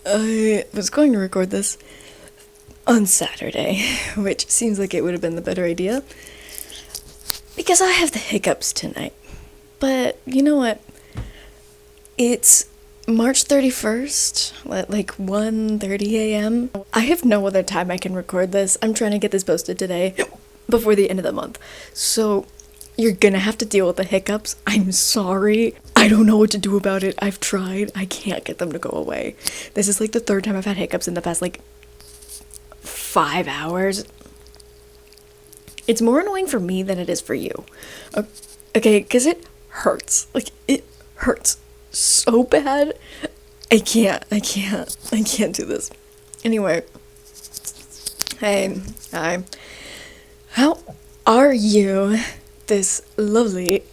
I was going to record this on Saturday, which seems like it would have been the better idea, because I have the hiccups tonight. But you know what? It's March 31st at like 1:30 a.m. I have no other time I can record this. I'm trying to get this posted today before the end of the month. So you're gonna have to deal with the hiccups. I'm sorry. I don't know what to do about it. I've tried. I can't get them to go away. This is like the third time I've had hiccups in the past like 5 hours. It's more annoying for me than it is for you. Okay, because it hurts. Like, it hurts so bad. I can't do this. Anyway. Hey, hi. How are you this lovely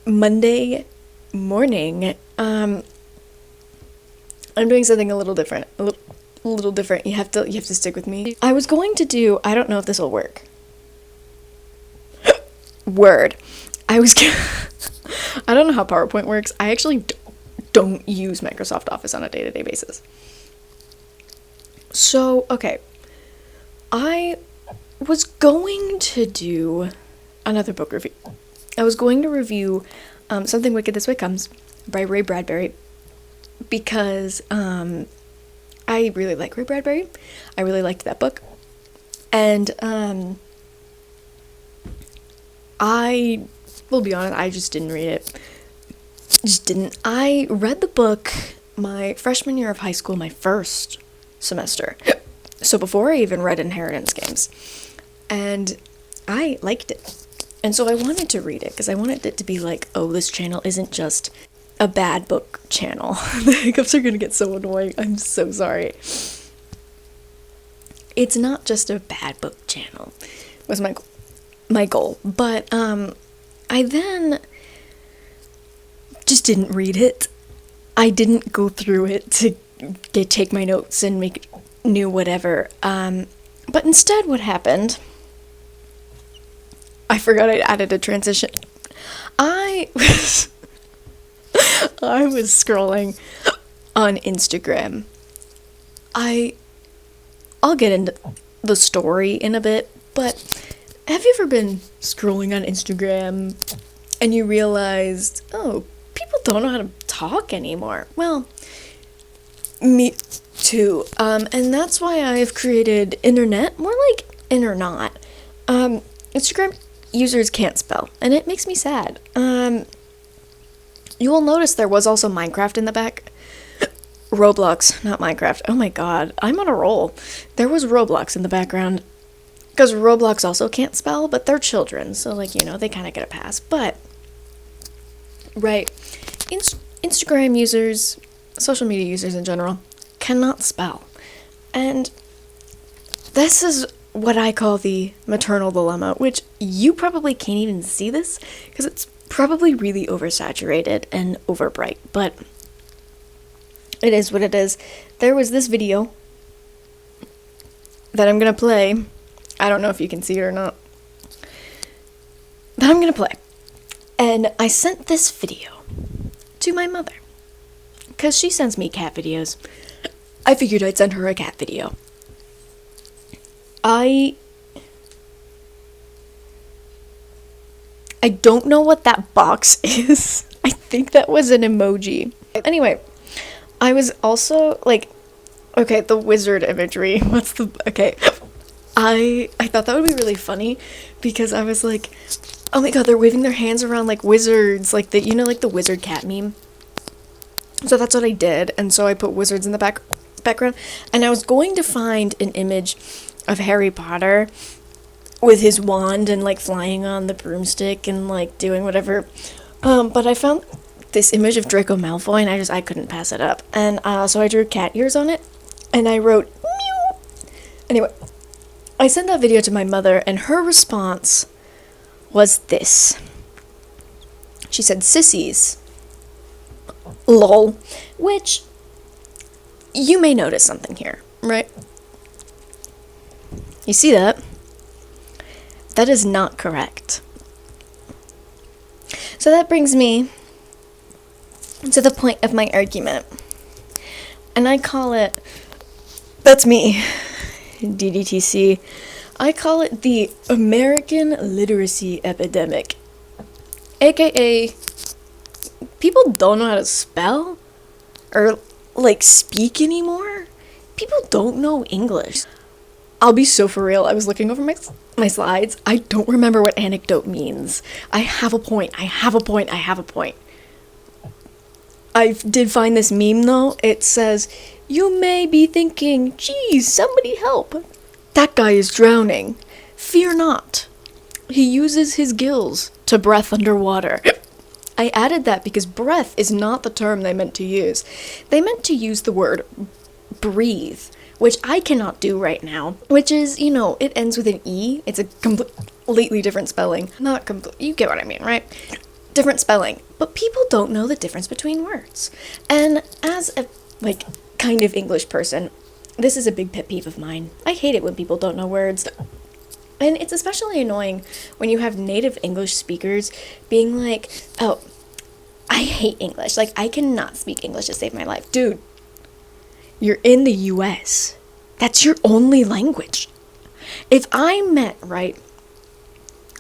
Monday morning? I'm doing something a little different. A little different. You have to stick with me. I was going to do, I don't know if this will work. Word. I don't know how PowerPoint works. I actually don't use Microsoft Office on a day-to-day basis. So, okay. I was going to do another book review. I was going to review Something Wicked This Way Comes by Ray Bradbury because I really like Ray Bradbury. I really liked that book. And I will be honest, I just didn't read it. Just didn't. I read the book my freshman year of high school, my first semester. So before I even read Inheritance Games. And I liked it. And so I wanted to read it because I wanted it to be like, oh, this channel isn't just a bad book channel. The hiccups are going to get so annoying. I'm so sorry. It's not just a bad book channel, was my goal. But I then just didn't read it. I didn't go through it to take my notes and make new whatever. But instead what happened, I forgot I added a transition. I was scrolling on Instagram. I'll get into the story in a bit, but have you ever been scrolling on Instagram and you realized, oh, people don't know how to talk anymore? Well, me too. And that's why I've created Internet, more like Internot. Instagram users can't spell, and it makes me sad. You will notice there was also Minecraft in the back. Roblox, not Minecraft. Oh my god, I'm on a roll. There was Roblox in the background. Because Roblox also can't spell, but they're children, so, like, you know, they kind of get a pass. But, right, Instagram users, social media users in general, cannot spell. And this is what I call the maternal dilemma, which you probably can't even see this, because it's probably really oversaturated and overbright, but it is what it is. There was this video that I'm gonna play. I don't know if you can see it or not. That I'm gonna play. And I sent this video to my mother, because she sends me cat videos. I figured I'd send her a cat video. I don't know what that box is. I think that was an emoji. Anyway, I was also, like, okay, the wizard imagery. Okay. I thought that would be really funny because I was like, oh my god, they're waving their hands around like wizards, like like the wizard cat meme. So that's what I did, and so I put wizards in the background, and I was going to find an image of Harry Potter with his wand and like flying on the broomstick and like doing whatever, but I found this image of Draco Malfoy, and I couldn't pass it up, and so I drew cat ears on it, and I wrote meow. Anyway, I sent that video to my mother, and her response was this. She said, "Sissies. Lol." Which, you may notice something here, right? You see that? That is not correct. So that brings me to the point of my argument. And I call it, that's me, DDTC. I call it the American Literacy Epidemic. AKA, people don't know how to spell or like speak anymore. People don't know English. I'll be so for real. I was looking over my slides. I don't remember what anecdote means. I have a point. I did find this meme though. It says, "You may be thinking, geez, somebody help. That guy is drowning. Fear not. He uses his gills to breath underwater." I added that because breath is not the term they meant to use. They meant to use the word breathe, which I cannot do right now, which is, it ends with an E. It's a completely different spelling. Not complete, you get what I mean, right? Different spelling. But people don't know the difference between words. And as a, kind of English person, this is a big pet peeve of mine. I hate it when people don't know words. And it's especially annoying when you have native English speakers being like, oh, I hate English. I cannot speak English to save my life. Dude, you're in the US. That's your only language. If I met,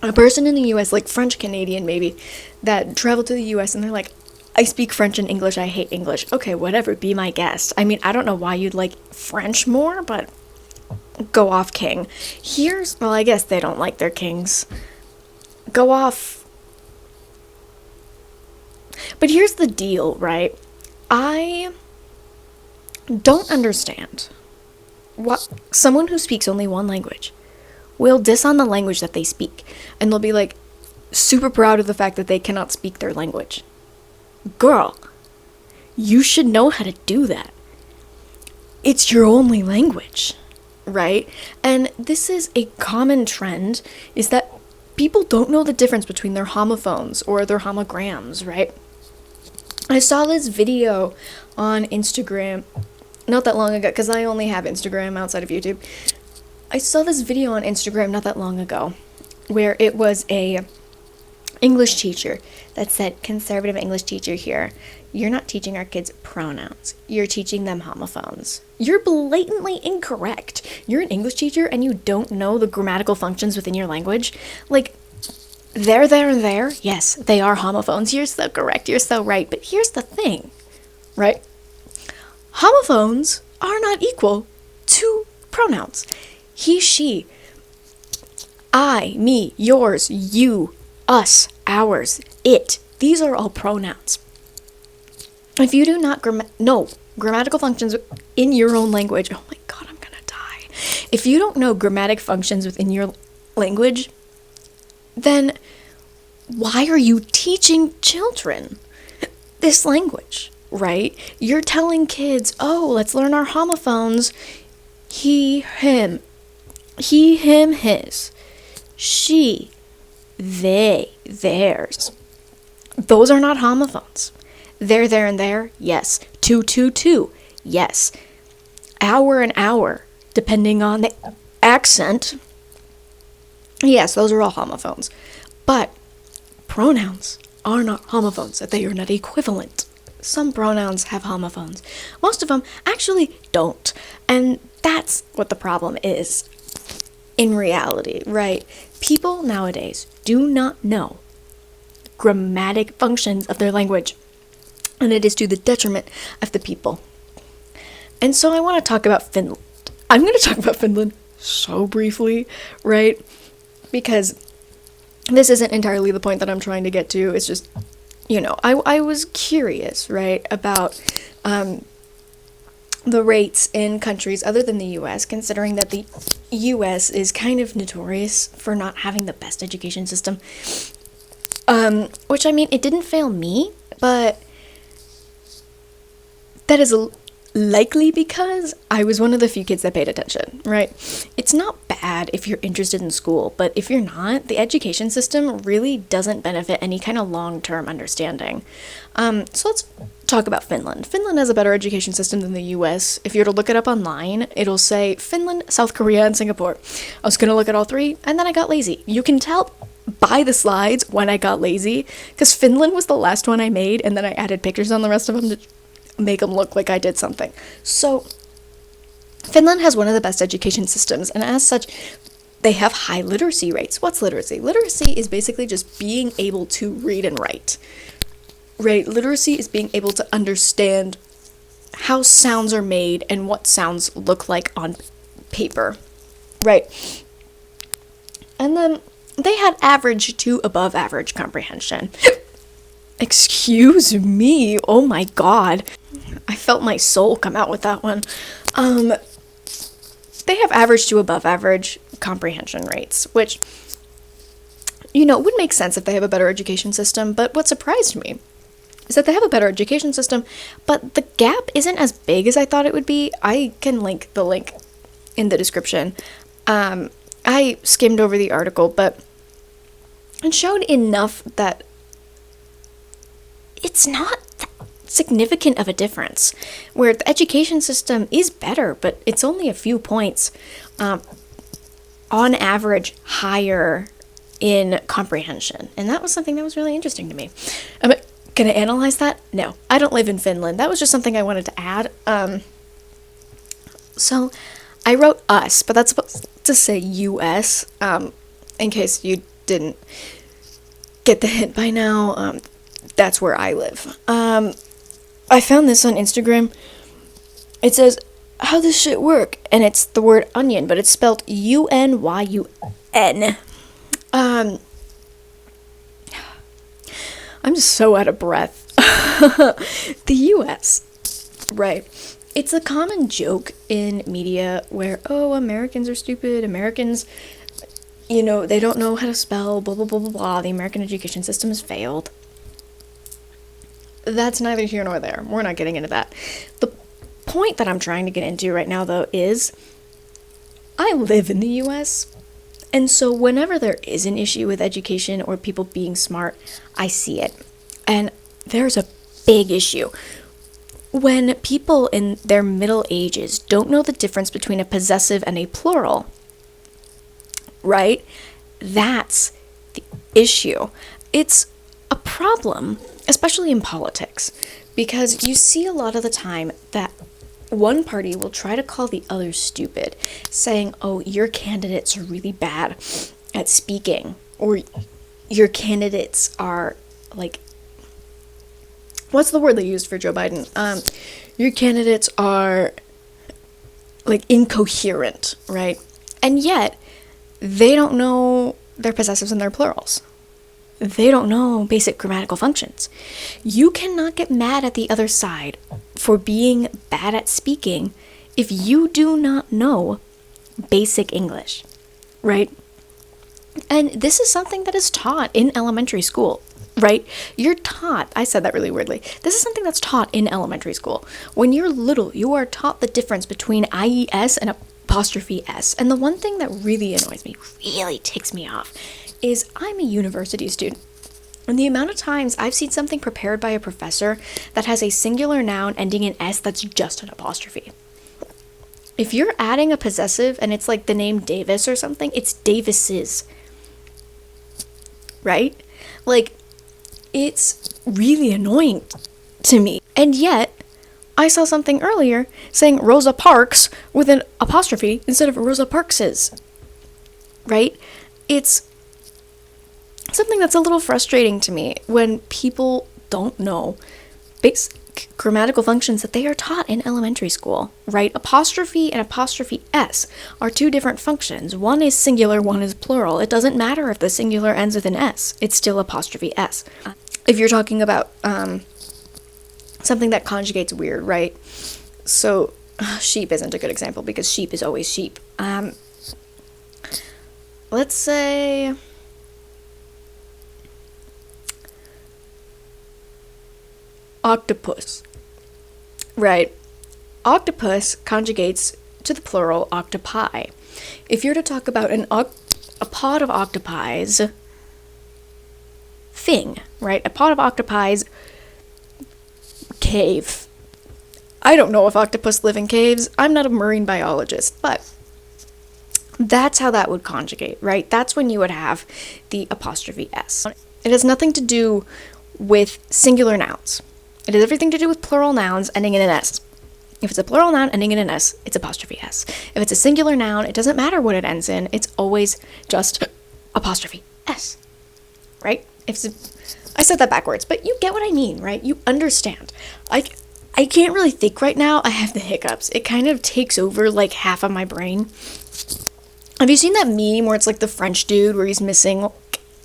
a person in the US, like French Canadian maybe, that traveled to the US and they're like, I speak French and English, I hate English. Okay, whatever, be my guest. I mean, I don't know why you'd like French more, but go off, king. I guess they don't like their kings. Go off. But here's the deal, right? I don't understand what someone who speaks only one language will diss on the language that they speak, and they'll be like super proud of the fact that they cannot speak their language. Girl, you should know how to do that. It's your only language, right? And this is a common trend, is that people don't know the difference between their homophones or their homograms, right? I saw this video on Instagram not that long ago, because I only have Instagram outside of YouTube. I saw this video on Instagram not that long ago where it was a English teacher that said, conservative English teacher here, you're not teaching our kids pronouns. You're teaching them homophones. You're blatantly incorrect. You're an English teacher and you don't know the grammatical functions within your language. There, and there, yes, they are homophones. You're so correct. You're so right. But here's the thing, right? Homophones are not equal to pronouns. He, she, I, me, yours, you, us, ours, it. These are all pronouns. If you do not know grammatical functions in your own language, oh my god, I'm gonna die. If you don't know grammatic functions within your language, then why are you teaching children this language, right? You're telling kids, oh, let's learn our homophones. He, him. He, him, his. She, they, theirs. Those are not homophones. There, and there, yes. Two, yes. Hour and hour, depending on the accent. Yes, those are all homophones. But pronouns are not homophones. They are not equivalent. Some pronouns have homophones. Most of them actually don't. And that's what the problem is in reality, right? People nowadays do not know grammatic functions of their language. And it is to the detriment of the people. And so I want to talk about Finland. I'm going to talk about Finland so briefly, right? Because this isn't entirely the point that I'm trying to get to. It's just, I was curious, right, about the rates in countries other than the US, considering that the US is kind of notorious for not having the best education system. Which, it didn't fail me, but that is likely because I was one of the few kids that paid attention, right? It's not bad if you're interested in school, but if you're not, the education system really doesn't benefit any kind of long-term understanding. So let's talk about Finland. Finland has a better education system than the US. If you were to look it up online, it'll say Finland, South Korea, and Singapore. I was gonna look at all three, and then I got lazy. You can tell by the slides when I got lazy, because Finland was the last one I made, and then I added pictures on the rest of them make them look like I did something. So Finland has one of the best education systems, and as such, they have high literacy rates. What's literacy? Literacy is basically just being able to read and write. Right? Literacy is being able to understand how sounds are made and what sounds look like on paper. Right? And then they had average to above average comprehension. Excuse me. Oh my god. I felt my soul come out with that one. They have average to above average comprehension rates, which, would make sense if they have a better education system, but what surprised me is that they have a better education system, but the gap isn't as big as I thought it would be. I can link the link in the description. I skimmed over the article, but it showed enough that it's not that significant of a difference, where the education system is better, but it's only a few points on average higher in comprehension. And that was something that was really interesting to me. Am I gonna analyze that? No, I don't live in Finland. That was just something I wanted to add. So I wrote us, but that's supposed to say US, in case you didn't get the hint by now. That's where I live. I found this on Instagram. It says, how does shit work? And it's the word onion, but it's spelled UNYUN. I'm just so out of breath. The US, right? It's a common joke in media where, Americans are stupid, Americans, they don't know how to spell, blah, blah, blah, blah, blah, the American education system has failed. That's neither here nor there. We're not getting into that. The point that I'm trying to get into right now, though, is I live in the US, and so whenever there is an issue with education or people being smart, I see it. And there's a big issue. When people in their middle ages don't know the difference between a possessive and a plural, right? That's the issue. It's a problem, especially in politics, because you see a lot of the time that one party will try to call the other stupid, saying, your candidates are really bad at speaking, or your candidates are, what's the word they used for Joe Biden? Your candidates are, incoherent, right? And yet, they don't know their possessives and their plurals. They don't know basic grammatical functions. You cannot get mad at the other side for being bad at speaking if you do not know basic English, right? And this is something that is taught in elementary school, right? You're taught, I said that really weirdly, this is something that's taught in elementary school. When you're little, you are taught the difference between IES and apostrophe S. And the one thing that really annoys me, really ticks me off, is I'm a university student. And the amount of times I've seen something prepared by a professor that has a singular noun ending in S that's just an apostrophe. If you're adding a possessive and it's like the name Davis or something, it's Davis's. Right? It's really annoying to me. And yet, I saw something earlier saying Rosa Parks with an apostrophe instead of Rosa Parks's. Right? It's something that's a little frustrating to me when people don't know basic grammatical functions that they are taught in elementary school, right? Apostrophe and apostrophe S are two different functions. One is singular, one is plural. It doesn't matter if the singular ends with an S. It's still apostrophe S. If you're talking about something that conjugates weird, right? So sheep isn't a good example because sheep is always sheep. Let's say octopus, right? Octopus conjugates to the plural octopi. If you're to talk about a pod of octopi's thing, right? A pod of octopi's cave. I don't know if octopus live in caves. I'm not a marine biologist, but that's how that would conjugate, right? That's when you would have the apostrophe S. It has nothing to do with singular nouns. It has everything to do with plural nouns ending in an S. If it's a plural noun ending in an S, it's apostrophe S. If it's a singular noun, it doesn't matter what it ends in. It's always just apostrophe S, right? I said that backwards, but you get what I mean, right? You understand. I can't really think right now. I have the hiccups. It kind of takes over like half of my brain. Have you seen that meme where it's like the French dude where he's missing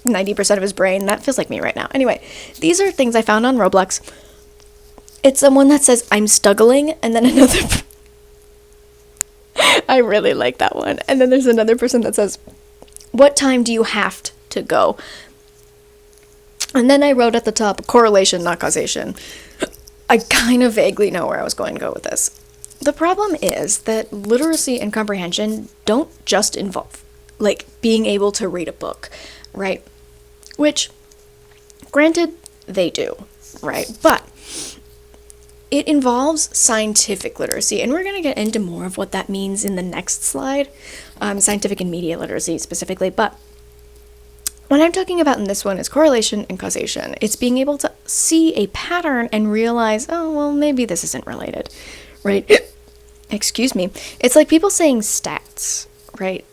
90% of his brain? That feels like me right now. Anyway, these are things I found on Roblox. It's someone that says, I'm stuggling, and then another... I really like that one. And then there's another person that says, what time do you have to go? And then I wrote at the top, correlation, not causation. I kind of vaguely know where I was going to go with this. The problem is that literacy and comprehension don't just involve, like, being able to read a book, right? Which, granted, they do, right? But it involves scientific literacy, and we're going to get into more of what that means in the next slide, scientific and media literacy specifically, but what I'm talking about in this one is correlation and causation. It's being able to see a pattern and realize, oh, well, maybe this isn't related, right? Excuse me. It's like people saying stats, right?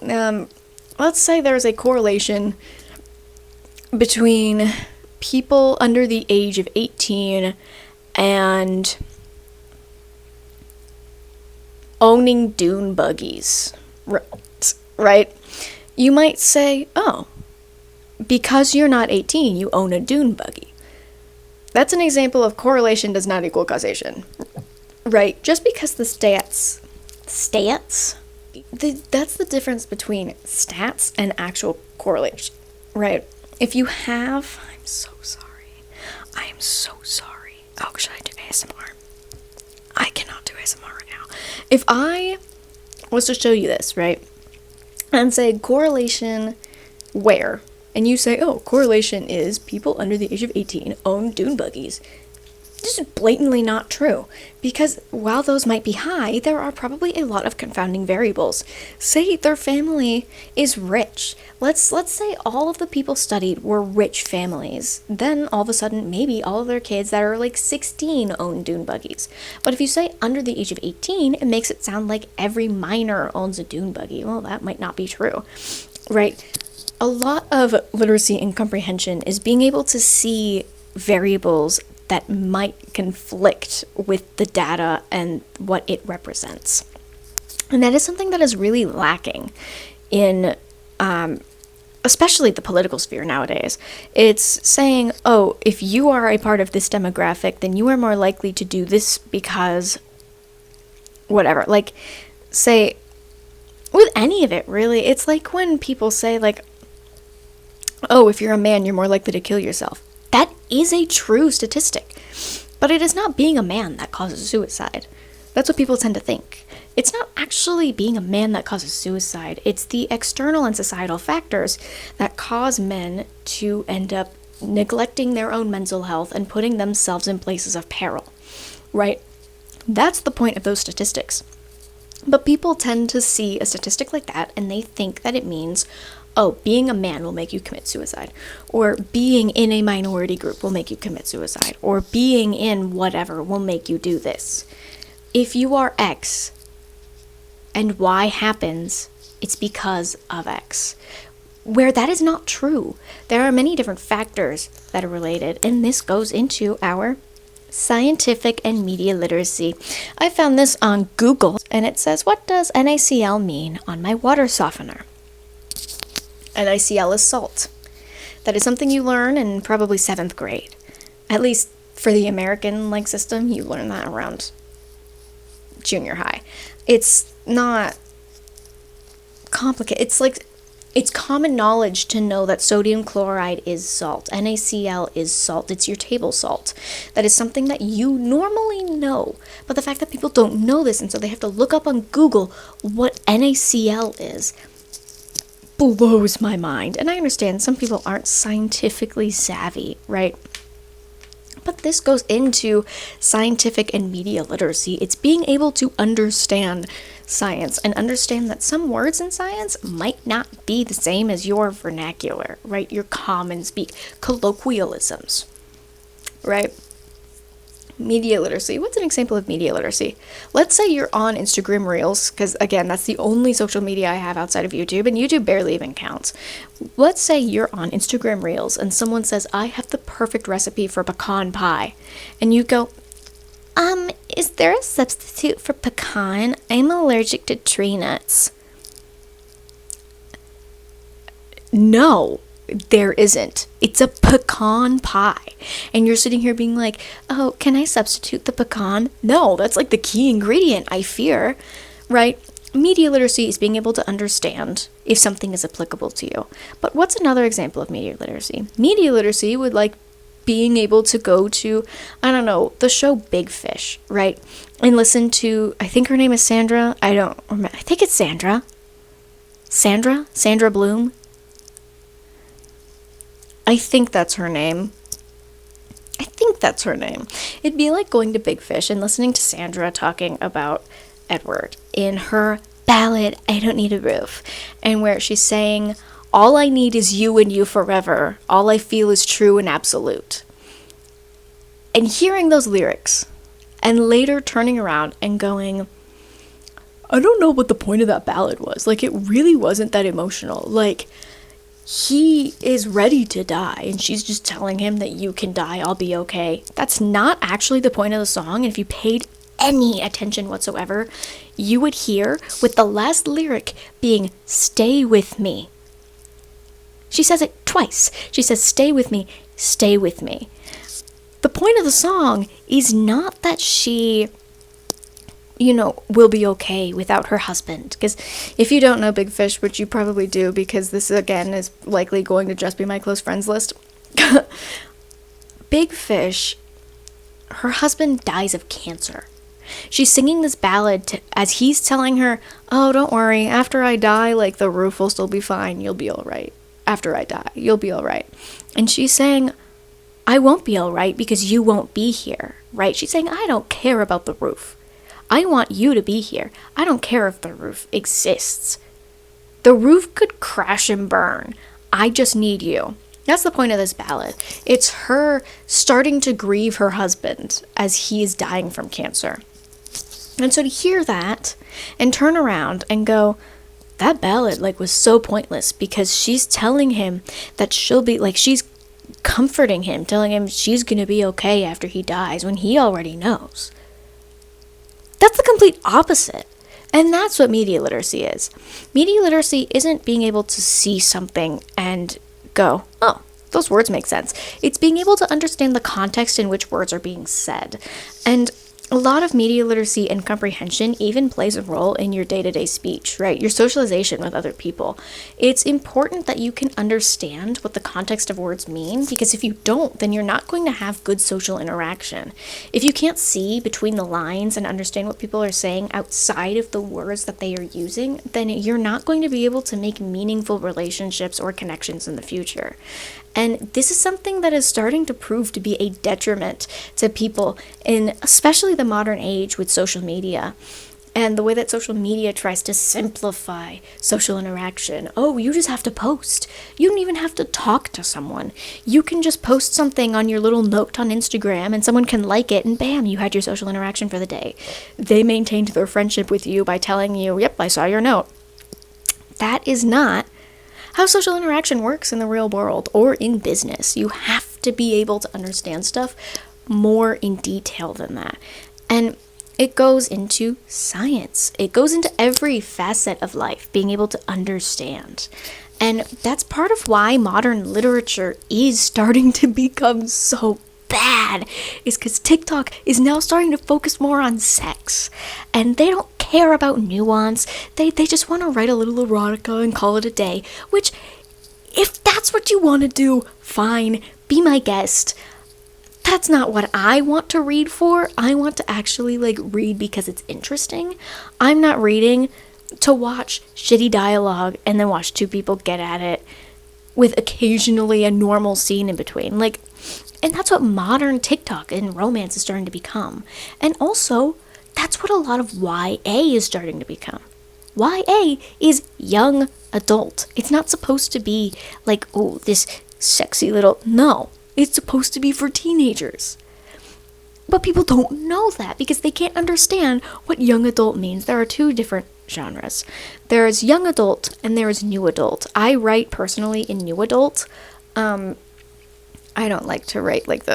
Let's say there's a correlation between people under the age of 18 and owning dune buggies, right? You might say, oh, because you're not 18, you own a dune buggy. That's an example of correlation does not equal causation, right? Just because the stats, that's the difference between stats and actual correlation, right? If you have, I'm so sorry. Oh, should I do ASMR? I cannot do ASMR right now. If I was to show you this, right, and say correlation where, and you say, oh, correlation is people under the age of 18 own dune buggies. This is blatantly not true, because while those might be high, there are probably a lot of confounding variables. Say their family is rich. Let's say all of the people studied were rich families. Then all of a sudden, maybe all of their kids that are like 16 own dune buggies. But if you say under the age of 18, it makes it sound like every minor owns a dune buggy. Well, that might not be true, right? A lot of literacy and comprehension is being able to see variables that might conflict with the data and what it represents. And that is something that is really lacking in especially the political sphere nowadays. It's saying, oh, if you are a part of this demographic, then you are more likely to do this because whatever. Like, say, with any of it, really, it's like when people say, like, oh, if you're a man, you're more likely to kill yourself. That is a true statistic, but it is not being a man that causes suicide. That's what people tend to think. It's not actually being a man that causes suicide. It's the external and societal factors that cause men to end up neglecting their own mental health and putting themselves in places of peril, right? That's the point of those statistics. But people tend to see a statistic like that and they think that it means, oh, being a man will make you commit suicide, or being in a minority group will make you commit suicide, or being in whatever will make you do this. If you are X and Y happens, it's because of X. Where that is not true. There are many different factors that are related, and this goes into our scientific and media literacy. I found this on Google, and it says, what does NaCl mean on my water softener? NaCl is salt. That is something you learn in probably 7th grade. At least for the American system, you learn that around junior high. It's not complicated. It's common knowledge to know that sodium chloride is salt. NaCl is salt. It's your table salt. That is something that you normally know. But the fact that people don't know this, and so they have to look up on Google what NaCl is, blows my mind. And I understand some people aren't scientifically savvy, right? But this goes into scientific and media literacy. It's being able to understand science and understand that some words in science might not be the same as your vernacular, right? Your common speak, colloquialisms, right? Media literacy. What's an example of media literacy? Let's say you're on Instagram Reels, because again, that's the only social media I have outside of YouTube, and YouTube barely even counts. Let's say you're on Instagram Reels and someone says, I have the perfect recipe for pecan pie. And you go, is there a substitute for pecan? I'm allergic to tree nuts. No, there isn't. It's a pecan pie. And you're sitting here being like, oh, can I substitute the pecan? No, that's like the key ingredient, I fear, right? Media literacy is being able to understand if something is applicable to you. But what's another example of media literacy? Media literacy would like being able to go to, I don't know, the show Big Fish, right? And listen to, I think her name is Sandra. I don't remember. I think it's Sandra. Sandra Bloom. I think that's her name. It'd be like going to Big Fish and listening to Sandra talking about Edward in her ballad, I Don't Need a Roof, and where she's saying, all I need is you and you forever. All I feel is true and absolute. And hearing those lyrics, and later turning around and going, I don't know what the point of that ballad was. Like, it really wasn't that emotional. Like, he is ready to die, and she's just telling him that you can die, I'll be okay. That's not actually the point of the song, and if you paid any attention whatsoever, you would hear with the last lyric being, stay with me. She says it twice. She says, stay with me, stay with me. The point of the song is not that she, will be okay without her husband. Because if you don't know Big Fish, which you probably do, because this, again, is likely going to just be my close friends list. Big Fish, her husband dies of cancer. She's singing this ballad as he's telling her, oh, don't worry, after I die, like, the roof will still be fine, you'll be all right. After I die, you'll be all right. And she's saying, I won't be all right because you won't be here, right? She's saying, I don't care about the roof. I want you to be here. I don't care if the roof exists. The roof could crash and burn. I just need you. That's the point of this ballad. It's her starting to grieve her husband as he is dying from cancer. And so to hear that and turn around and go, that ballad was so pointless because she's telling him that she'll be she's comforting him, telling him she's going to be okay after he dies when he already knows. That's the complete opposite. And that's what media literacy is. Media literacy isn't being able to see something and go, oh, those words make sense. It's being able to understand the context in which words are being said. And a lot of media literacy and comprehension even plays a role in your day-to-day speech, right? Your socialization with other people. It's important that you can understand what the context of words mean, because if you don't, then you're not going to have good social interaction. If you can't see between the lines and understand what people are saying outside of the words that they are using, then you're not going to be able to make meaningful relationships or connections in the future. And this is something that is starting to prove to be a detriment to people in especially the modern age with social media and the way that social media tries to simplify social interaction. Oh, you just have to post. You don't even have to talk to someone. You can just post something on your little note on Instagram and someone can like it and bam, you had your social interaction for the day. They maintained their friendship with you by telling you, yep, I saw your note. That is not how social interaction works in the real world or in business. You have to be able to understand stuff more in detail than that. And it goes into science. It goes into every facet of life, being able to understand. And that's part of why modern literature is starting to become so bad, is because TikTok is now starting to focus more on sex. And they don't care about nuance. They just want to write a little erotica and call it a day, which, if that's what you want to do, fine, be my guest. That's not what I want to read for. I want to actually read because it's interesting. I'm not reading to watch shitty dialogue and then watch two people get at it with occasionally a normal scene in between. And that's what modern TikTok and romance is starting to become. And also, that's what a lot of YA is starting to become. YA is young adult. It's not supposed to be this sexy little... No, it's supposed to be for teenagers. But people don't know that because they can't understand what young adult means. There are two different genres. There's young adult and there is new adult. I write personally in new adult. I don't like to write like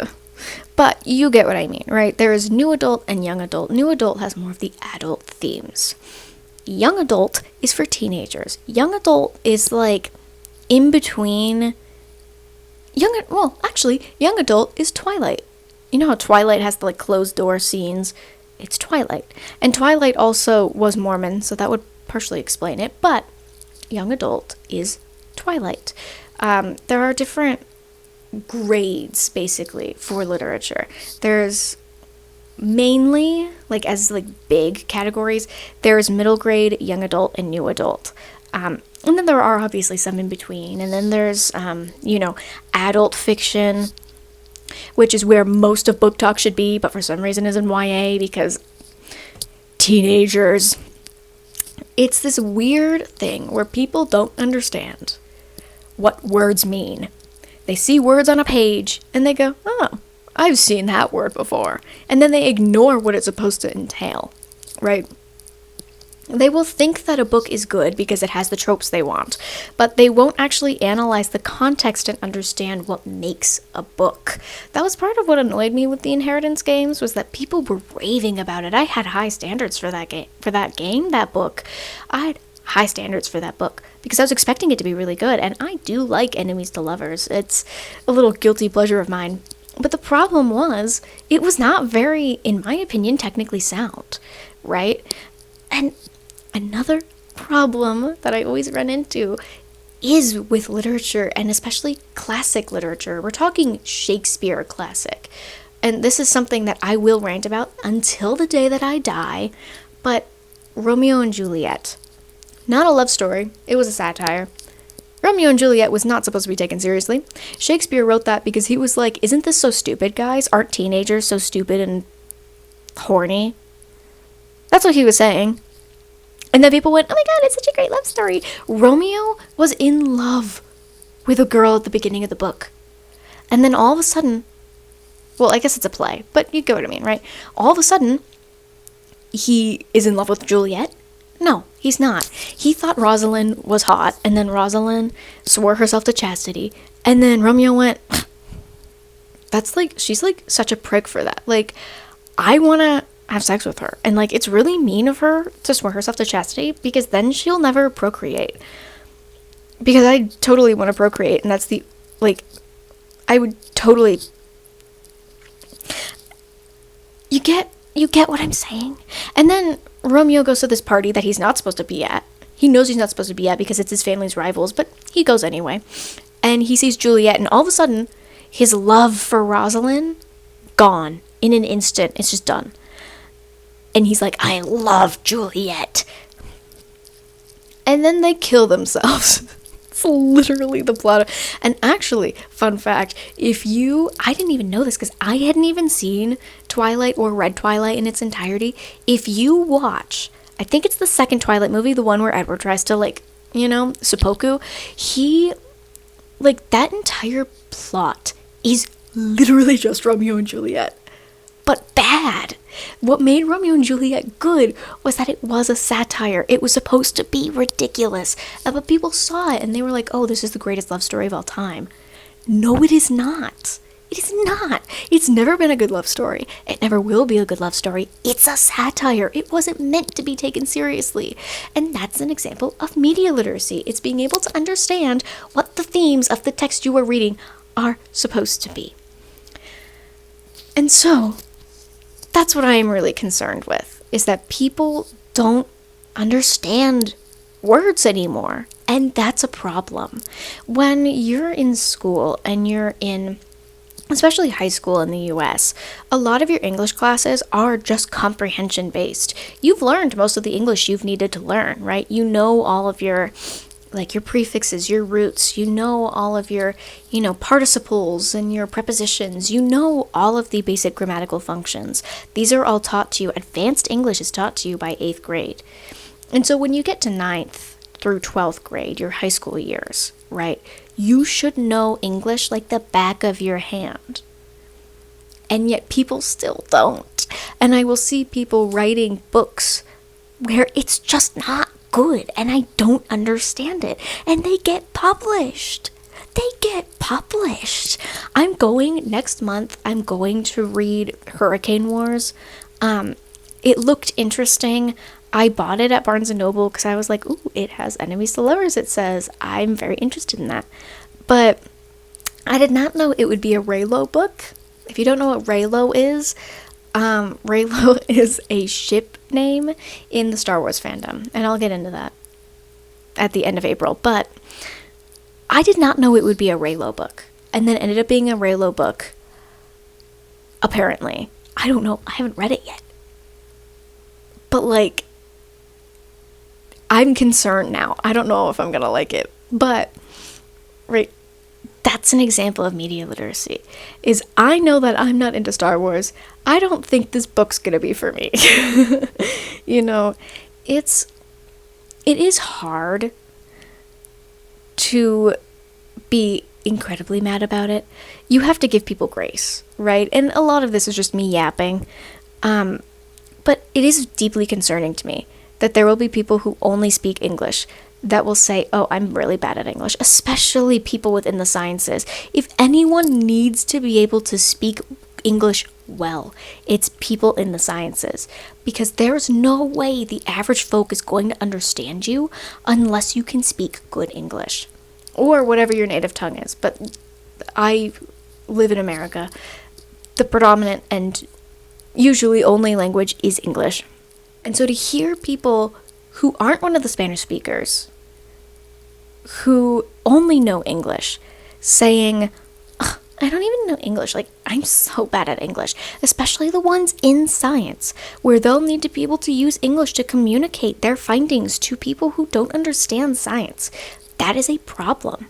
but you get what I mean, right? There is new adult and young adult. New adult has more of the adult themes. Young adult is for teenagers. Young adult is like in between. Young adult is Twilight. You know how Twilight has the like closed door scenes? It's Twilight. And Twilight also was Mormon, so that would partially explain it. But young adult is Twilight. There are different grades basically for literature. There's mainly like as like big categories, there's middle grade, young adult, and new adult. And then there are obviously some in between. And then there's adult fiction, which is where most of book talk should be, but for some reason is in YA because teenagers. It's this weird thing where people don't understand what words mean. They see words on a page and they go, oh, I've seen that word before. And then they ignore what it's supposed to entail, right? They will think that a book is good because it has the tropes they want, but they won't actually analyze the context and understand what makes a book. That was part of what annoyed me with the Inheritance games, was that people were raving about it. I had high standards for that book. I had high standards for that book because I was expecting it to be really good, and I do like Enemies to Lovers. It's a little guilty pleasure of mine. But the problem was, it was not very, in my opinion, technically sound, right? And another problem that I always run into is with literature, and especially classic literature. We're talking Shakespeare classic. And this is something that I will rant about until the day that I die, but Romeo and Juliet. Not a love story, it was a satire. Romeo and Juliet was not supposed to be taken seriously. Shakespeare wrote that because he was like, isn't this so stupid, guys? Aren't teenagers so stupid and horny? That's what he was saying. And then people went, oh my god, it's such a great love story. Romeo was in love with a girl at the beginning of the book. And then all of a sudden, well, I guess it's a play, but you get what I mean, right? All of a sudden, he is in love with Juliet. No, he's not. He thought Rosalind was hot, and then Rosalind swore herself to chastity, and then Romeo went, that's like, she's like such a prick for that. Like, I want to have sex with her. And like, it's really mean of her to swear herself to chastity because then she'll never procreate. Because I totally want to procreate, and that's the, like, I would totally, you get what I'm saying? And then Romeo goes to this party that he's not supposed to be at. He knows he's not supposed to be at because it's his family's rivals, but he goes anyway. And he sees Juliet, and all of a sudden, his love for Rosalind, gone. In an instant, it's just done. And he's like, I love Juliet. And then they kill themselves. It's literally the plot. And actually, fun fact, I didn't even know this because I hadn't even seen Twilight or read Twilight in its entirety. If you watch, I think it's the second Twilight movie, the one where Edward tries to, like, seppuku, that entire plot is literally just Romeo and Juliet. But bad. What made Romeo and Juliet good was that it was a satire. It was supposed to be ridiculous. But people saw it and they were like, oh, this is the greatest love story of all time. No, it is not. It is not. It's never been a good love story. It never will be a good love story. It's a satire. It wasn't meant to be taken seriously. And that's an example of media literacy. It's being able to understand what the themes of the text you are reading are supposed to be. And so, that's what I am really concerned with, is that people don't understand words anymore. And that's a problem. When you're in school and you're in, especially high school in the US, a lot of your English classes are just comprehension based. You've learned most of the English you've needed to learn, right? You know all of your prefixes, your roots, you know all of your, participles and your prepositions, you know all of the basic grammatical functions. These are all taught to you. Advanced English is taught to you by 8th grade. And so when you get to 9th through 12th grade, your high school years, right, you should know English like the back of your hand. and yet people still don't. And I will see people writing books where it's just not good and I don't understand it, and they get published. Next month, I'm going to read Hurricane Wars. It looked interesting. I bought it at Barnes & Noble because I was like, ooh, it has enemies to lovers, it says. I'm very interested in that. But I did not know it would be a Reylo book. If you don't know what Reylo is a ship name in the Star Wars fandom. And I'll get into that at the end of April. But I did not know it would be a Reylo book. And then ended up being a Reylo book. Apparently. I don't know. I haven't read it yet. But, like, I'm concerned now. I don't know if I'm going to like it. But, right, that's an example of media literacy. Is I know that I'm not into Star Wars. I don't think this book's going to be for me. You know, it is hard to be incredibly mad about it. You have to give people grace, right? And a lot of this is just me yapping. But it is deeply concerning to me that there will be people who only speak English that will say, oh, I'm really bad at English, especially people within the sciences. If anyone needs to be able to speak English well, it's people in the sciences, because there's no way the average folk is going to understand you unless you can speak good English or whatever your native tongue is. But I live in America. The predominant and usually only language is English. And so to hear people who aren't one of the Spanish speakers, who only know English, saying, I don't even know English. Like, I'm so bad at English, especially the ones in science, where they'll need to be able to use English to communicate their findings to people who don't understand science. That is a problem.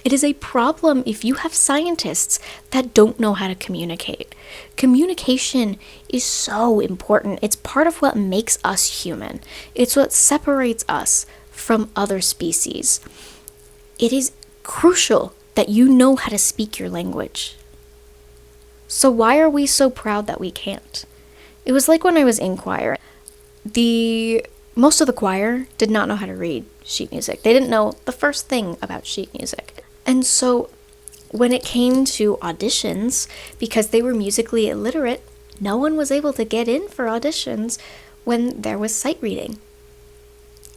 It is a problem if you have scientists that don't know how to communicate. Communication is so important. It's part of what makes us human. It's what separates us from other species. It is crucial that you know how to speak your language. So why are we so proud that we can't? It was like when I was in choir. Most of the choir did not know how to read sheet music. They didn't know the first thing about sheet music. And so when it came to auditions, because they were musically illiterate, no one was able to get in for auditions when there was sight reading,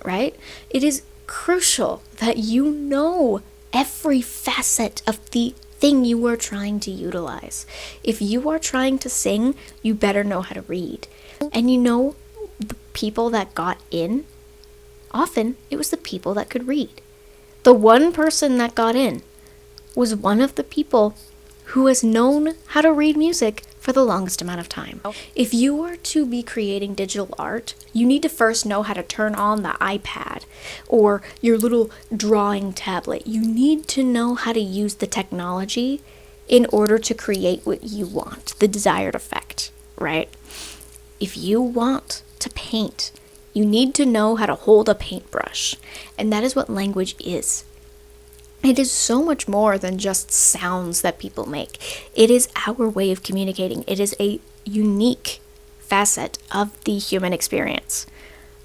right? It is crucial that you know every facet of the thing you are trying to utilize. If you are trying to sing, you better know how to read. And you know, the people that got in, often it was the people that could read. The one person that got in was one of the people who has known how to read music for the longest amount of time. If you are to be creating digital art, you need to first know how to turn on the iPad or your little drawing tablet. You need to know how to use the technology in order to create what you want, the desired effect, right? If you want to paint, you need to know how to hold a paintbrush, and that is what language is. It is so much more than just sounds that people make. It is our way of communicating. It is a unique facet of the human experience.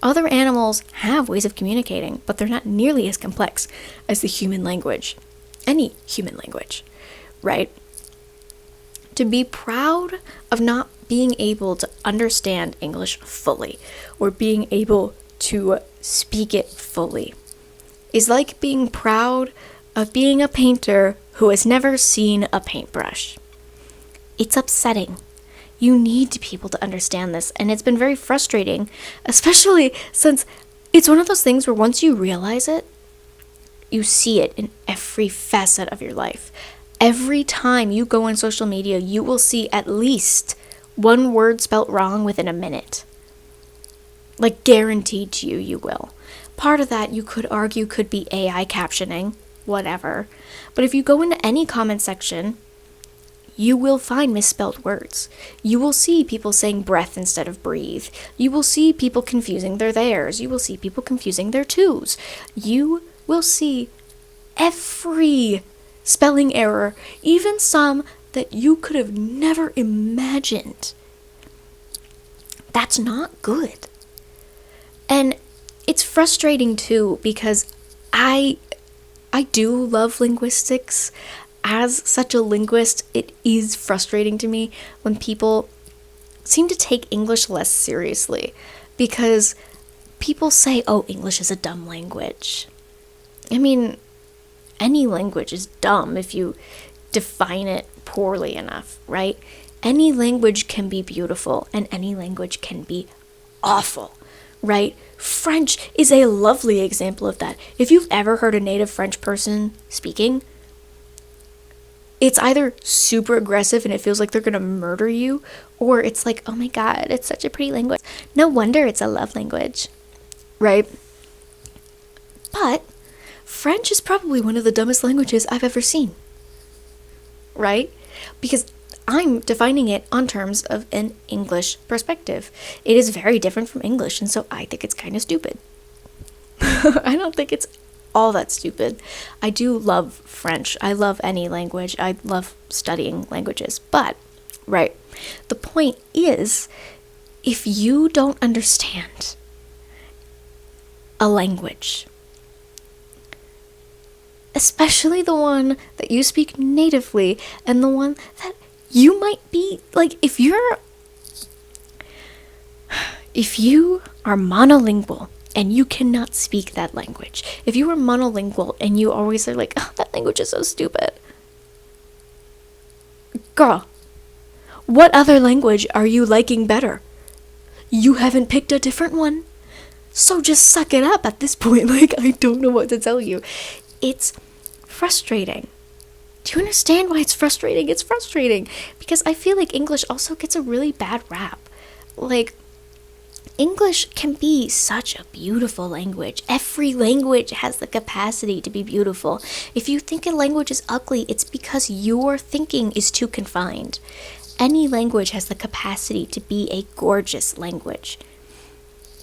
Other animals have ways of communicating, but they're not nearly as complex as the human language. Any human language, right? To be proud of not being able to understand English fully or being able to speak it fully is like being proud of being a painter who has never seen a paintbrush. It's upsetting. You need to be able to understand this, and it's been very frustrating, especially since it's one of those things where once you realize it, you see it in every facet of your life. Every time you go on social media, you will see at least one word spelt wrong within a minute. Like, guaranteed to you, you will. Part of that, you could argue, could be AI captioning, whatever. But if you go into any comment section, you will find misspelled words. You will see people saying breath instead of breathe. You will see people confusing their theirs. You will see people confusing their twos. You will see every spelling error, even some that you could have never imagined. That's not good. And it's frustrating too, because I do love linguistics. As such a linguist, it is frustrating to me when people seem to take English less seriously, because people say, oh, English is a dumb language. I mean, any language is dumb if you define it poorly enough, right? Any language can be beautiful and any language can be awful, right? French is a lovely example of that. If you've ever heard a native French person speaking, it's either super aggressive and it feels like they're gonna murder you, or it's like, oh my god, it's such a pretty language. No wonder it's a love language, right? But French is probably one of the dumbest languages I've ever seen, right? Because I'm defining it on terms of an English perspective. It is very different from English, and so I think it's kind of stupid. I don't think it's all that stupid. I do love French. I love any language. I love studying languages. But, right, the point is, if you don't understand a language, especially the one that you speak natively and the one that you might be, like, if you are monolingual and you cannot speak that language, if you are monolingual and you always are like, oh, that language is so stupid. Girl, what other language are you liking better? You haven't picked a different one. So just suck it up at this point. Like, I don't know what to tell you. It's frustrating. Do you understand why it's frustrating? It's frustrating because I feel like English also gets a really bad rap. Like, English can be such a beautiful language. Every language has the capacity to be beautiful. If you think a language is ugly, it's because your thinking is too confined. Any language has the capacity to be a gorgeous language.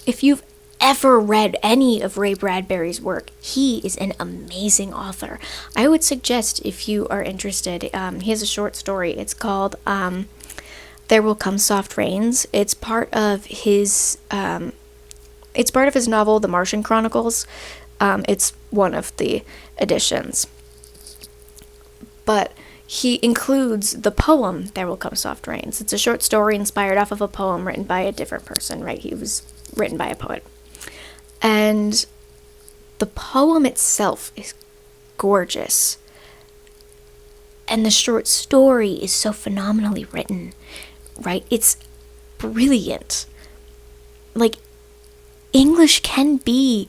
If you've ever read any of Ray Bradbury's work, he is an amazing author. I would suggest, if you are interested, he has a short story. It's called There Will Come Soft Rains. It's part of his novel, The Martian Chronicles. It's one of the editions. But he includes the poem, There Will Come Soft Rains. It's a short story inspired off of a poem written by a different person, right? He was written by a poet. And the poem itself is gorgeous. And the short story is so phenomenally written, right? It's brilliant. Like, English can be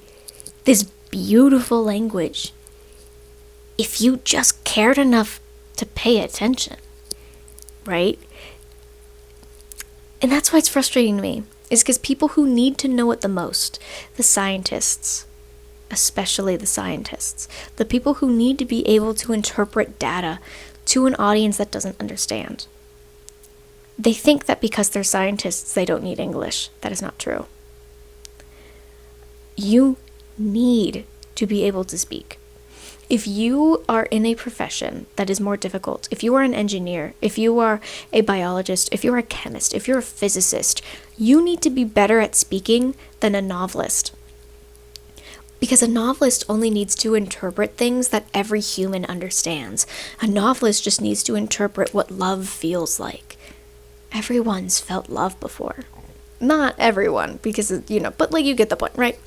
this beautiful language if you just cared enough to pay attention, right? And that's why it's frustrating to me, is because people who need to know it the most, the scientists, especially the scientists, the people who need to be able to interpret data to an audience that doesn't understand, they think that because they're scientists, they don't need English. That is not true. You need to be able to speak. If you are in a profession that is more difficult, if you are an engineer, if you are a biologist, if you're a chemist, if you're a physicist, you need to be better at speaking than a novelist. Because a novelist only needs to interpret things that every human understands. A novelist just needs to interpret what love feels like. Everyone's felt love before. Not everyone, because, but like, you get the point, right?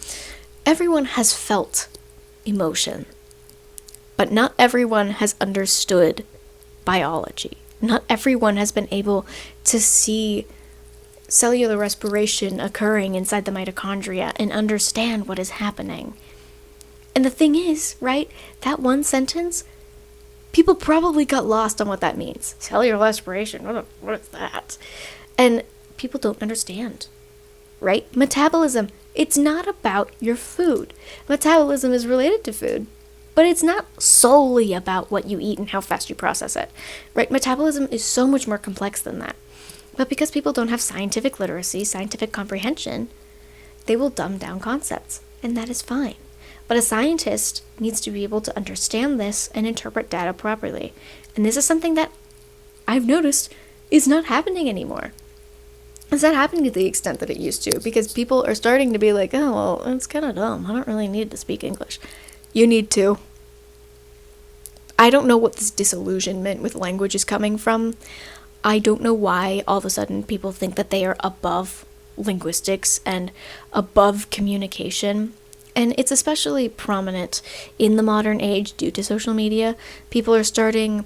Everyone has felt emotion. But not everyone has understood biology. Not everyone has been able to see cellular respiration occurring inside the mitochondria and understand what is happening. And the thing is, right, that one sentence, people probably got lost on what that means. Cellular respiration, what is that? And people don't understand, right? Metabolism, it's not about your food. Metabolism is related to food. But it's not solely about what you eat and how fast you process it, right? Metabolism is so much more complex than that. But because people don't have scientific literacy, scientific comprehension, they will dumb down concepts, and that is fine. But a scientist needs to be able to understand this and interpret data properly. And this is something that I've noticed is not happening anymore. It's not happening to the extent that it used to, because people are starting to be like, oh, well, it's kind of dumb. I don't really need to speak English. You need to. I don't know what this disillusionment with language is coming from. I don't know why all of a sudden people think that they are above linguistics and above communication. And it's especially prominent in the modern age due to social media. People are starting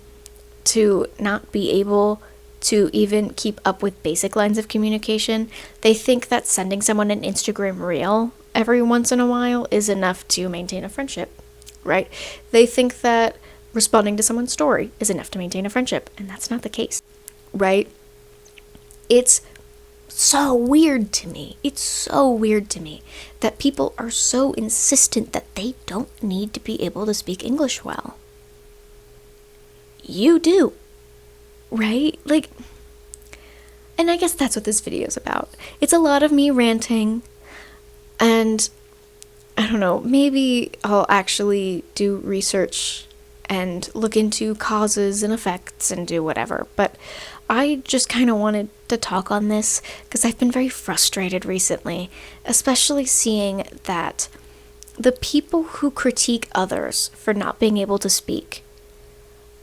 to not be able to even keep up with basic lines of communication. They think that sending someone an Instagram reel every once in a while is enough to maintain a friendship, right? They think that responding to someone's story is enough to maintain a friendship, and that's not the case, right? It's so weird to me. It's so weird to me that people are so insistent that they don't need to be able to speak English well. You do. Right? Like, and I guess that's what this video is about. It's a lot of me ranting, and I don't know, maybe I'll actually do research and look into causes and effects and do whatever, but I just kind of wanted to talk on this because I've been very frustrated recently, especially seeing that the people who critique others for not being able to speak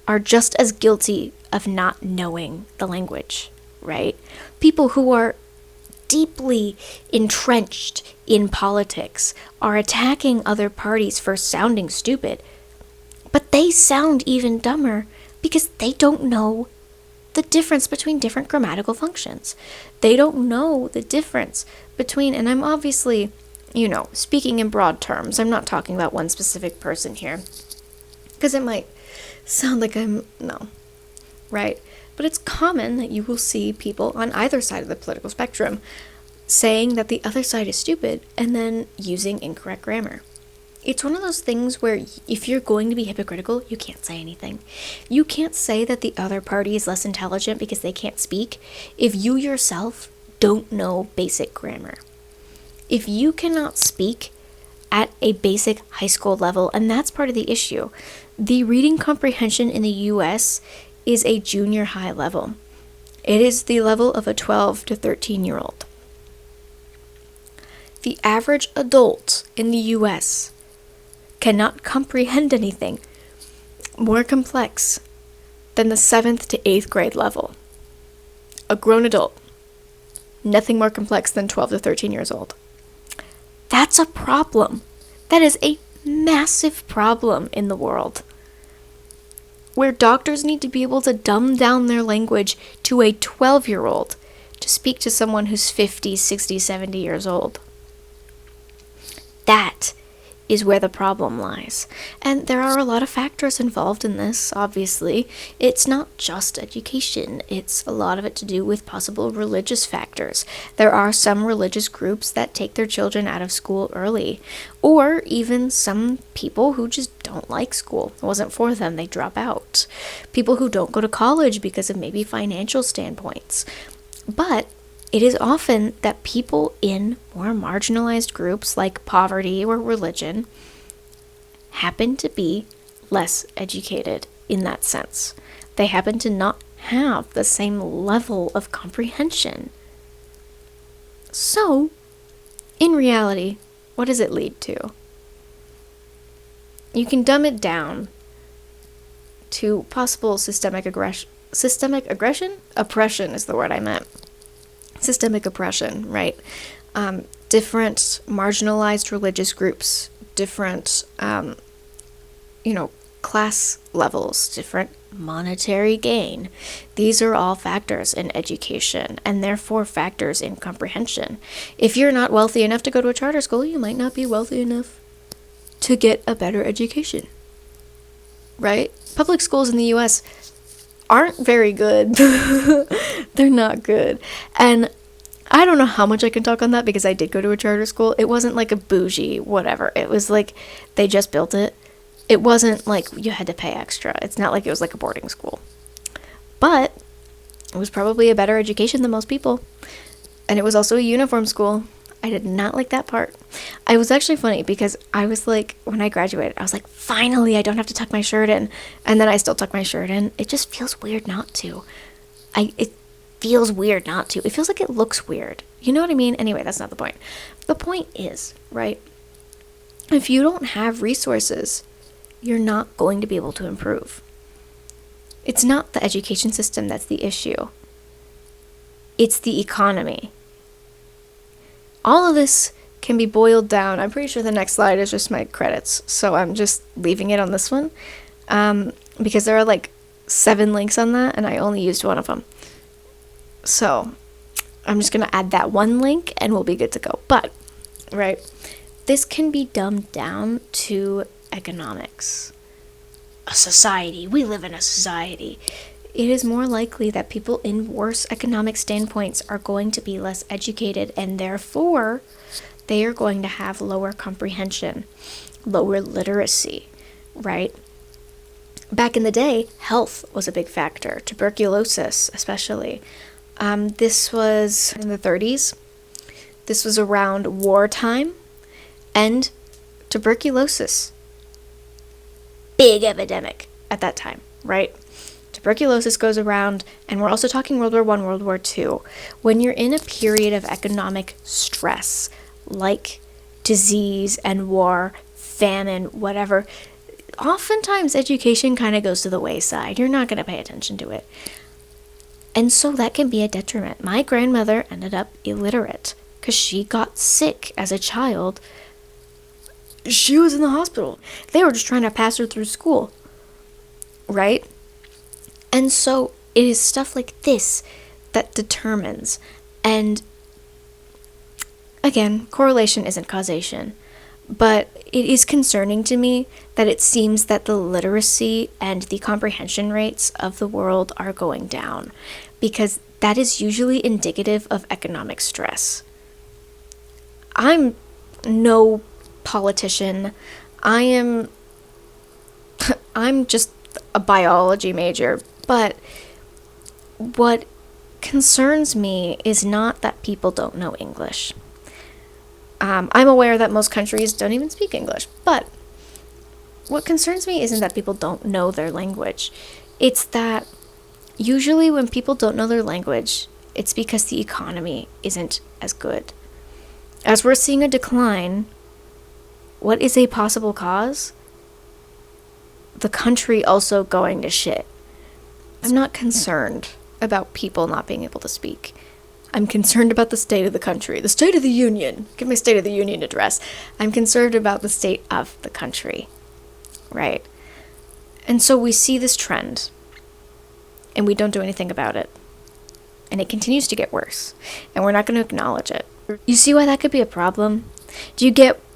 are just as guilty of not knowing the language, right? People who are deeply entrenched in politics are attacking other parties for sounding stupid, but they sound even dumber because they don't know the difference between different grammatical functions. They don't know the difference between, and I'm obviously, speaking in broad terms. I'm not talking about one specific person here, because it might sound like no, right? But it's common that you will see people on either side of the political spectrum saying that the other side is stupid and then using incorrect grammar. It's one of those things where if you're going to be hypocritical, you can't say anything. You can't say that the other party is less intelligent because they can't speak if you yourself don't know basic grammar. If you cannot speak at a basic high school level, and that's part of the issue. The reading comprehension in the US is a junior high level. It is the level of a 12 to 13-year-old. The average adult in the US cannot comprehend anything more complex than the 7th to 8th grade level. A grown adult, nothing more complex than 12 to 13 years old. That's a problem. That is a massive problem in the world, where doctors need to be able to dumb down their language to a 12-year-old to speak to someone who's 50, 60, 70 years old. That is where the problem lies. And there are a lot of factors involved in this, obviously. It's not just education. It's a lot of it to do with possible religious factors. There are some religious groups that take their children out of school early, or even some people who just don't like school. It wasn't for them, they drop out. People who don't go to college because of maybe financial standpoints. But it is often that people in more marginalized groups like poverty or religion happen to be less educated in that sense. They happen to not have the same level of comprehension. So, in reality, what does it lead to? You can dumb it down to possible systemic aggression. Oppression is the word I meant. Systemic oppression, right? Different marginalized religious groups, different, class levels, different monetary gain. These are all factors in education, and therefore factors in comprehension. If you're not wealthy enough to go to a charter school, you might not be wealthy enough to get a better education, right? Public schools in the US aren't very good. They're not good. And I don't know how much I can talk on that because I did go to a charter school. It wasn't like a bougie whatever. It was like they just built it. It wasn't like you had to pay extra. It's not like it was like a boarding school. But it was probably a better education than most people. And it was also a uniform school. I did not like that part. I was actually funny because I was like, when I graduated, I was like, finally, I don't have to tuck my shirt in. And then I still tuck my shirt in. It just feels weird not to. It feels weird not to. It feels like it looks weird. You know what I mean? Anyway, that's not the point. The point is, right? If you don't have resources, you're not going to be able to improve. It's not the education system that's the issue. It's the economy. All of this can be boiled down. I'm pretty sure the next slide is just my credits, so I'm just leaving it on this one because there are like 7 links on that, and I only used one of them. So I'm just going to add that one link, and we'll be good to go. But, right, this can be dumbed down to economics. A society. We live in a society. It is more likely that people in worse economic standpoints are going to be less educated, and therefore they are going to have lower comprehension, lower literacy, right? Back in the day, health was a big factor, tuberculosis especially. This was in the 30s. This was around wartime, and tuberculosis. Big epidemic at that time, right? Tuberculosis goes around, and we're also talking World War I, World War II. When you're in a period of economic stress, like disease and war, famine, whatever, oftentimes education kind of goes to the wayside. You're not going to pay attention to it. And so that can be a detriment. My grandmother ended up illiterate because she got sick as a child. She was in the hospital. They were just trying to pass her through school, right? And so it is stuff like this that determines. And again, correlation isn't causation, but it is concerning to me that it seems that the literacy and the comprehension rates of the world are going down, because that is usually indicative of economic stress. I'm no politician. I'm just a biology major, but what concerns me is not that people don't know English. I'm aware that most countries don't even speak English, but what concerns me isn't that people don't know their language. It's that usually when people don't know their language, it's because the economy isn't as good. As we're seeing a decline, what is a possible cause? The country also going to shit. I'm not concerned about people not being able to speak. I'm concerned about the state of the country. The State of the Union. Give me a State of the Union address. I'm concerned about the state of the country. Right? And so we see this trend, and we don't do anything about it. And it continues to get worse. And we're not going to acknowledge it. You see why that could be a problem?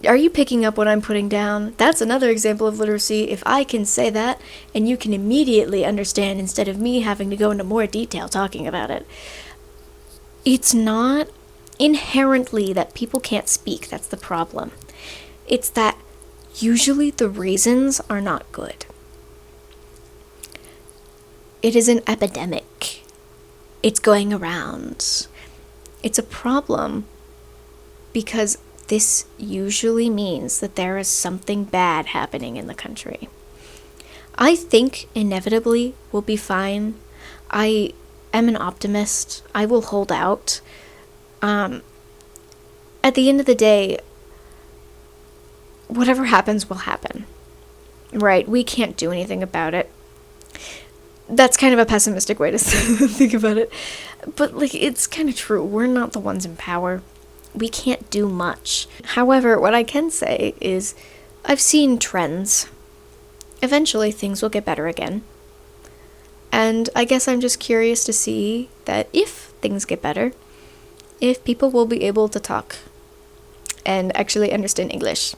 Are you picking up what I'm putting down? That's another example of literacy. If I can say that, and you can immediately understand instead of me having to go into more detail talking about it. It's not inherently that people can't speak. That's the problem. It's that usually the reasons are not good. It is an epidemic. It's going around. It's a problem because this usually means that there is something bad happening in the country. I think inevitably we'll be fine. I am an optimist. I will hold out. At the end of the day, whatever happens will happen. Right? We can't do anything about it. That's kind of a pessimistic way to think about it. But, it's kind of true. We're not the ones in power. We can't do much. However, what I can say is I've seen trends. Eventually, things will get better again. And I guess I'm just curious to see that if things get better, if people will be able to talk and actually understand English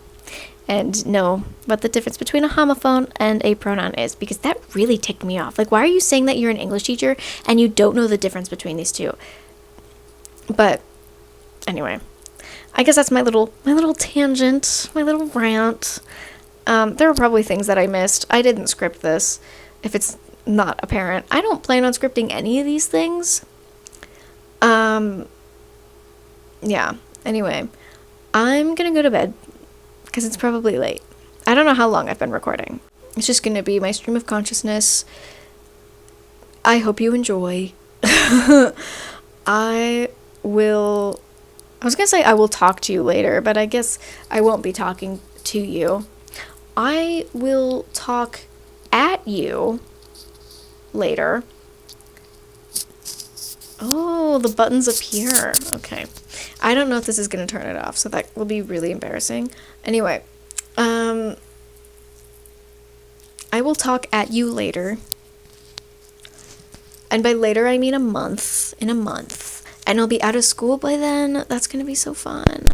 and know what the difference between a homophone and a pronoun is, because that really ticked me off. Why are you saying that you're an English teacher and you don't know the difference between these two? But anyway, I guess that's my little tangent, my little rant. There were probably things that I missed. I didn't script this, if it's not apparent. I don't plan on scripting any of these things. Yeah, anyway, I'm gonna go to bed because it's probably late. I don't know how long I've been recording. It's just gonna be my stream of consciousness. I hope you enjoy. I was gonna say I will talk to you later, but I guess I won't be talking to you. I will talk at you later. Oh, the button's up here. Okay. I don't know if this is gonna turn it off, so that will be really embarrassing. Anyway, I will talk at you later. And by later, I mean a month. In a month. And I'll be out of school by then. That's gonna be so fun.